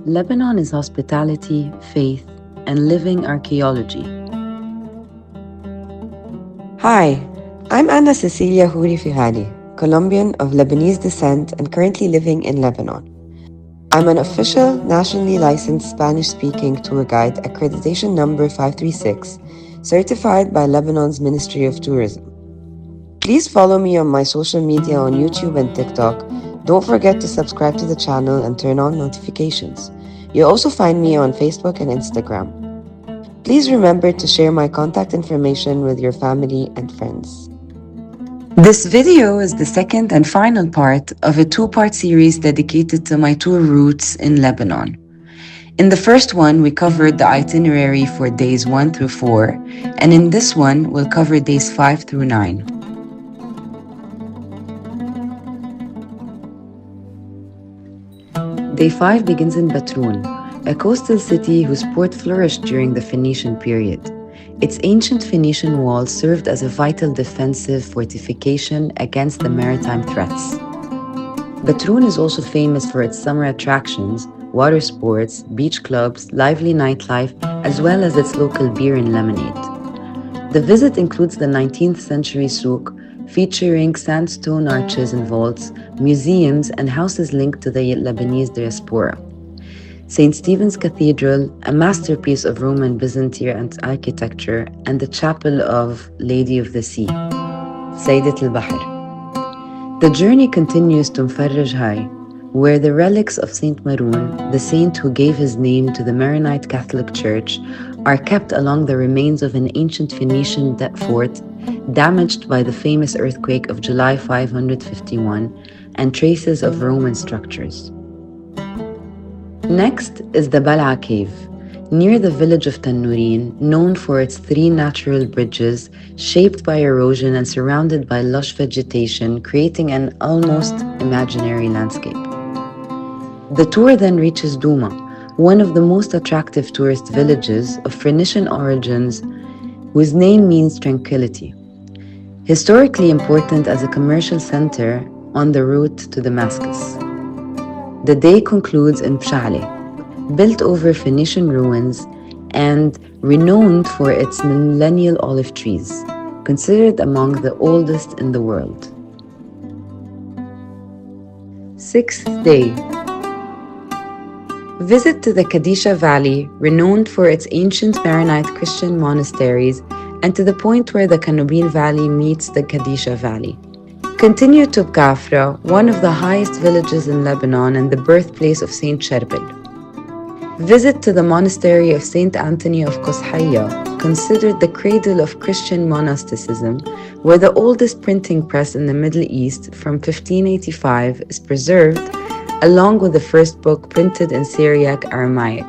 Lebanon is hospitality, faith, and living archaeology. Hi, I'm Anna Cecilia Houri Fihali, Colombian of Lebanese descent and currently living in Lebanon. I'm an official, nationally licensed Spanish-speaking tour guide accreditation number 536, certified by Lebanon's Ministry of Tourism. Please follow me on my social media on YouTube and TikTok. Don't forget to subscribe to the channel and turn on notifications. You'll also find me on Facebook and Instagram. Please remember to share my contact information with your family and friends. This video is the second and final part of a two-part series dedicated to my tour routes in Lebanon. In the first one, we covered the itinerary for days 1 through 4, and in this one, we'll cover days 5 through 9. Day 5 begins in Batroun, a coastal city whose port flourished during the Phoenician period. Its ancient Phoenician walls served as a vital defensive fortification against the maritime threats. Batroun is also famous for its summer attractions, water sports, beach clubs, lively nightlife, as well as its local beer and lemonade. The visit includes the 19th century souk, featuring sandstone arches and vaults, museums, and houses linked to the Lebanese diaspora. St. Stephen's Cathedral, a masterpiece of Roman Byzantine architecture, and the chapel of Lady of the Sea, Saydet al-Bahr. The journey continues to High, where the relics of Saint Maroun, the saint who gave his name to the Maronite Catholic Church, are kept along the remains of an ancient Phoenician fort damaged by the famous earthquake of July 551 and traces of Roman structures. Next is the Bal'a cave, near the village of Tannourine, known for its 3 natural bridges shaped by erosion and surrounded by lush vegetation, creating an almost imaginary landscape. The tour then reaches Douma, one of the most attractive tourist villages of Phoenician origins, whose name means tranquility. Historically important as a commercial center on the route to Damascus. The day concludes in Bchaaleh, built over Phoenician ruins and renowned for its millennial olive trees, considered among the oldest in the world. 6th day. Visit to the Qadisha Valley, renowned for its ancient Maronite Christian monasteries, and to the point where the Tannourine Valley meets the Qadisha Valley. Continue to Bkaakafra, one of the highest villages in Lebanon and the birthplace of Saint Cherbil. Visit to the monastery of Saint Anthony of Kozhaya, considered the cradle of Christian monasticism, where the oldest printing press in the Middle East from 1585 is preserved, along with the first book printed in Syriac Aramaic.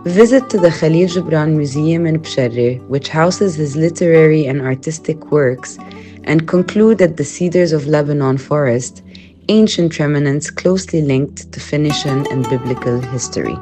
Visit to the Khalil Gibran Museum in Bchaaleh, which houses his literary and artistic works, and conclude at the Cedars of Lebanon forest, ancient remnants closely linked to Phoenician and biblical history.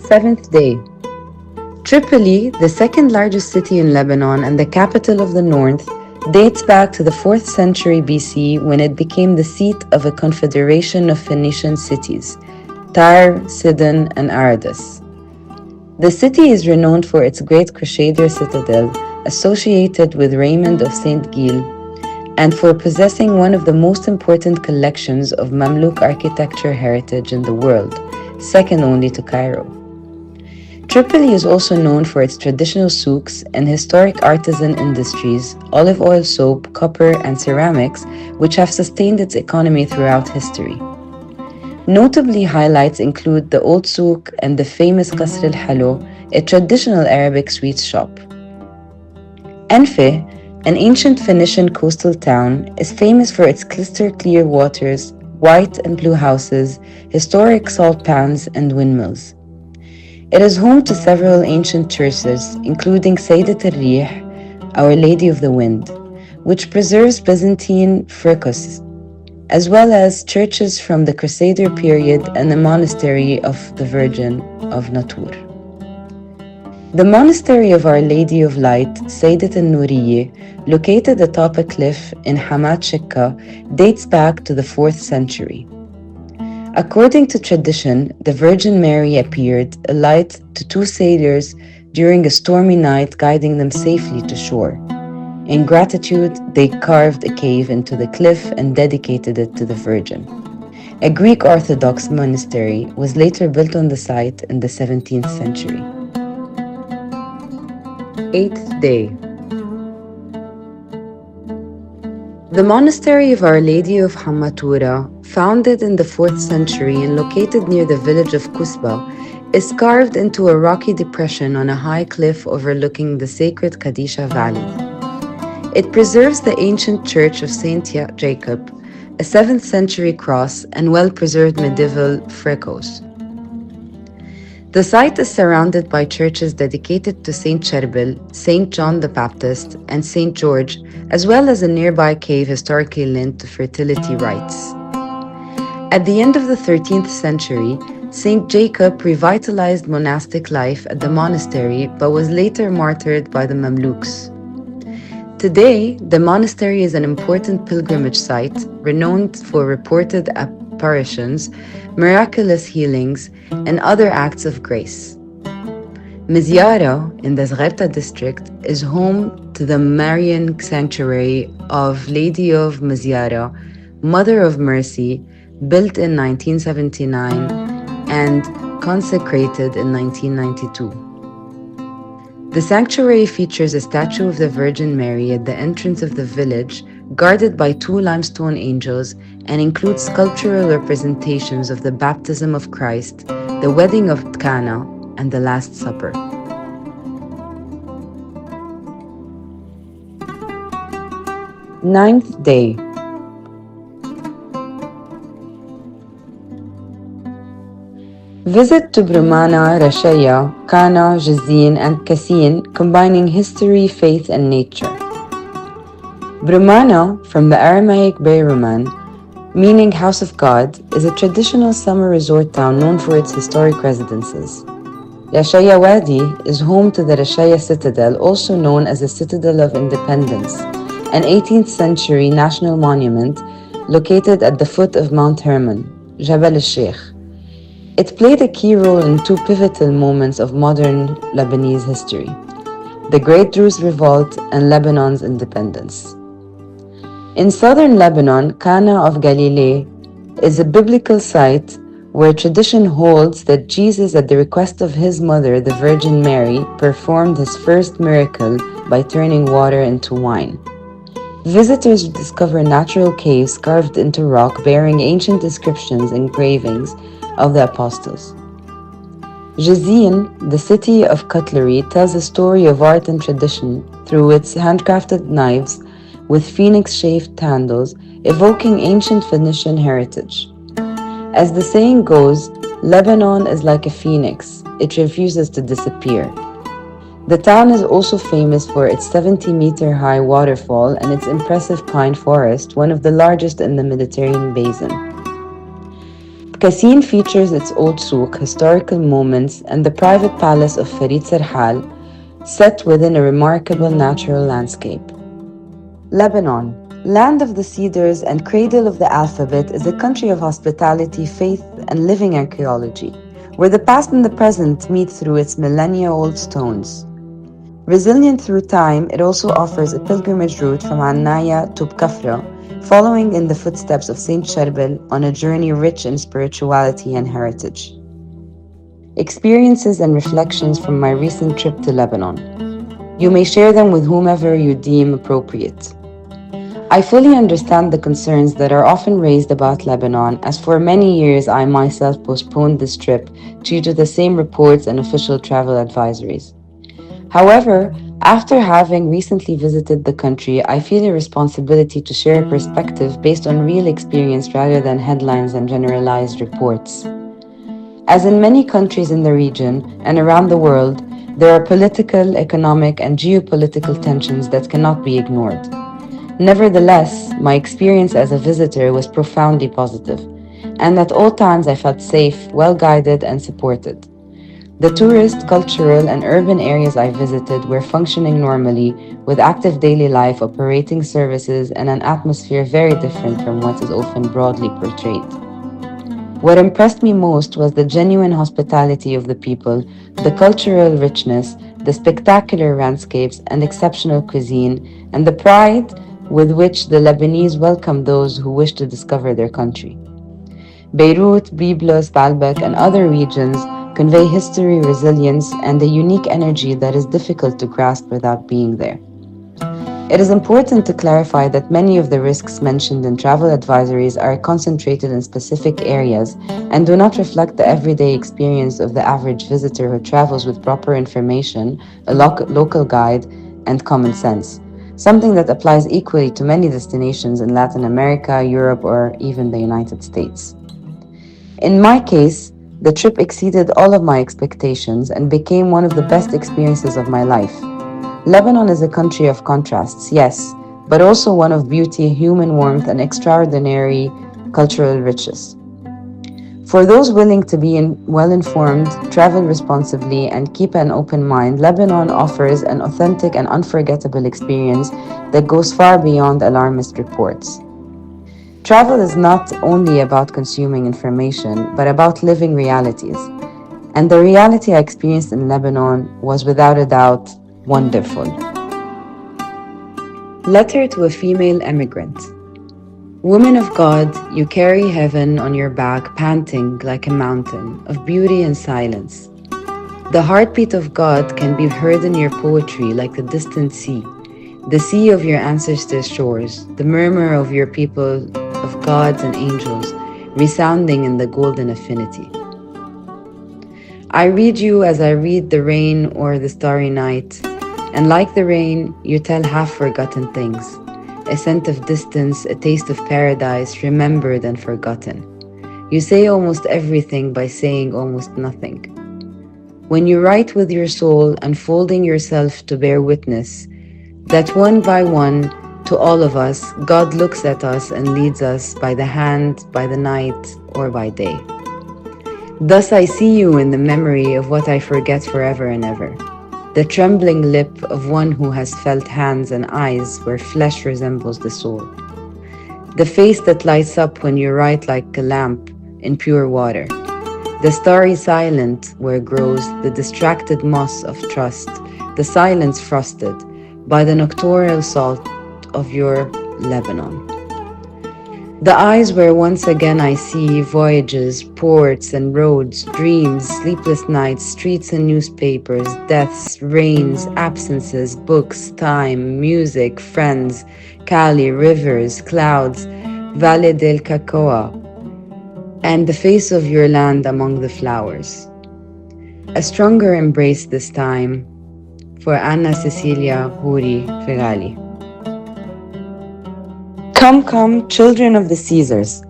7th day. Tripoli, the second largest city in Lebanon and the capital of the north, dates back to the 4th century BC when it became the seat of a confederation of Phoenician cities, Tyre, Sidon, and Aradus. The city is renowned for its great crusader citadel, associated with Raymond of St. Gilles, and for possessing one of the most important collections of Mamluk architecture heritage in the world, second only to Cairo. Tripoli is also known for its traditional souks and historic artisan industries, olive oil soap, copper, and ceramics, which have sustained its economy throughout history. Notably, highlights include the Old Souk and the famous Qasr al-Halo, a traditional Arabic sweets shop. Anfeh, an ancient Phoenician coastal town, is famous for its crystal-clear waters, white and blue houses, historic salt pans, and windmills. It is home to several ancient churches, including Saydet al-Rieh, Our Lady of the Wind, which preserves Byzantine fricus, as well as churches from the Crusader period and the Monastery of the Virgin of Natur. The Monastery of Our Lady of Light, Saydet and Nourieh, located atop a cliff in Hamatoura, dates back to the 4th century. According to tradition, the Virgin Mary appeared, a light to two sailors during a stormy night, guiding them safely to shore. In gratitude, they carved a cave into the cliff and dedicated it to the Virgin. A Greek Orthodox monastery was later built on the site in the 17th century. Eighth day. The monastery of Our Lady of Hamatoura, founded in the 4th century and located near the village of Kusba, is carved into a rocky depression on a high cliff overlooking the sacred Qadisha valley. It preserves the ancient church of Saint Jacob, a 7th century cross, and well-preserved medieval frescoes. The site is surrounded by churches dedicated to Saint Cherbil, Saint John the Baptist, and Saint George, as well as a nearby cave historically linked to fertility rites. At the end of the 13th century, Saint Jacob revitalized monastic life at the monastery but was later martyred by the Mamluks. Today, the monastery is an important pilgrimage site, renowned for reported apparitions, miraculous healings, and other acts of grace. Mseilha, in the Zghebta district, is home to the Marian sanctuary of Lady of Mseilha, Mother of Mercy, built in 1979 and consecrated in 1992. The sanctuary features a statue of the Virgin Mary at the entrance of the village, guarded by two limestone angels, and includes sculptural representations of the baptism of Christ, the wedding of Qana, and the Last Supper. Ninth day. Visit to Broummana, Rashaya, Qana, Jezzine, and Bkassine, combining history, faith, and nature. Broummana, from the Aramaic Beiruman, meaning House of God, is a traditional summer resort town known for its historic residences. Rashaya Wadi is home to the Rashaya Citadel, also known as the Citadel of Independence, an 18th century national monument located at the foot of Mount Hermon, Jabal al-Sheikh. It played a key role in two pivotal moments of modern Lebanese history: the Great Druze Revolt and Lebanon's independence. In southern Lebanon, Qana of Galilee is a biblical site where tradition holds that Jesus, at the request of his mother, the Virgin Mary, performed his first miracle by turning water into wine. Visitors discover natural caves carved into rock bearing ancient inscriptions and engravings of the apostles. Jezzine, the city of cutlery, tells a story of art and tradition through its handcrafted knives with phoenix-shaped handles, evoking ancient Phoenician heritage. As the saying goes, Lebanon is like a phoenix, it refuses to disappear. The town is also famous for its 70-meter-high waterfall and its impressive pine forest, one of the largest in the Mediterranean basin. Bkassine features its old souk, historical moments, and the private palace of Farid Serhal, set within a remarkable natural landscape. Lebanon, land of the cedars and cradle of the alphabet, is a country of hospitality, faith, and living archaeology, where the past and the present meet through its millennia-old stones. Resilient through time, it also offers a pilgrimage route from Annaya to Bkaakafra, following in the footsteps of Saint Cherbil on a journey rich in spirituality and heritage. Experiences and reflections from my recent trip to Lebanon. You may share them with whomever you deem appropriate. I fully understand the concerns that are often raised about Lebanon, as for many years I myself postponed this trip due to the same reports and official travel advisories. However, after having recently visited the country, I feel a responsibility to share a perspective based on real experience rather than headlines and generalized reports. As in many countries in the region and around the world, there are political, economic, and geopolitical tensions that cannot be ignored. Nevertheless, my experience as a visitor was profoundly positive, and at all times I felt safe, well-guided, and supported. The tourist, cultural, and urban areas I visited were functioning normally, with active daily life, operating services, and an atmosphere very different from what is often broadly portrayed. What impressed me most was the genuine hospitality of the people, the cultural richness, the spectacular landscapes and exceptional cuisine, and the pride with which the Lebanese welcome those who wish to discover their country. Beirut, Byblos, Baalbek, and other regions convey history, resilience, and a unique energy that is difficult to grasp without being there. It is important to clarify that many of the risks mentioned in travel advisories are concentrated in specific areas and do not reflect the everyday experience of the average visitor who travels with proper information, a local guide, and common sense, something that applies equally to many destinations in Latin America, Europe, or even the United States. In my case, the trip exceeded all of my expectations and became one of the best experiences of my life. Lebanon is a country of contrasts, yes, but also one of beauty, human warmth, and extraordinary cultural riches. For those willing to be well informed, travel responsibly, and keep an open mind, Lebanon offers an authentic and unforgettable experience that goes far beyond alarmist reports. Travel is not only about consuming information, but about living realities. And the reality I experienced in Lebanon was without a doubt wonderful. Letter to a female emigrant. Woman of God, you carry heaven on your back, panting like a mountain of beauty and silence. The heartbeat of God can be heard in your poetry like the distant sea of your ancestors' shores, the murmur of your people of gods and angels, resounding in the golden affinity. I read you as I read the rain or the starry night, and like the rain, you tell half-forgotten things, a scent of distance, a taste of paradise, remembered and forgotten. You say almost everything by saying almost nothing. When you write with your soul, unfolding yourself to bear witness, that one by one, to all of us, God looks at us and leads us by the hand, by the night, or by day. Thus I see you in the memory of what I forget forever and ever, the trembling lip of one who has felt hands and eyes where flesh resembles the soul, the face that lights up when you write like a lamp in pure water, the starry silent where grows the distracted moss of trust, the silence frosted by the nocturnal salt of your Lebanon. The eyes where once again I see voyages, ports and roads, dreams, sleepless nights, streets and newspapers, deaths, rains, absences, books, time, music, friends, Cali, rivers, clouds, Valle del Cacoa, and the face of your land among the flowers. A stronger embrace this time for Anna Cecilia Huri Fegali. Come, come, children of the Cedars.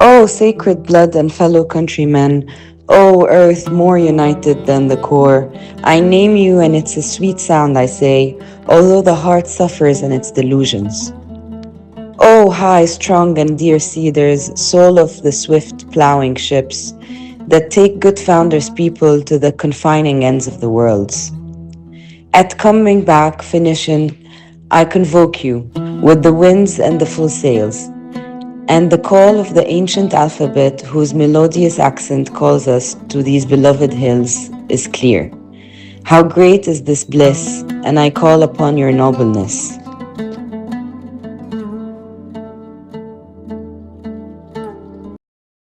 O sacred blood and fellow countrymen, O earth more united than the core, I name you and it's a sweet sound I say, although the heart suffers in its delusions. O high, strong and dear Cedars, soul of the swift plowing ships, that take good founders' people to the confining ends of the worlds. At coming back, finishing, I convoke you with the winds and the full sails, and the call of the ancient alphabet whose melodious accent calls us to these beloved hills is clear. How great is this bliss, and I call upon your nobleness.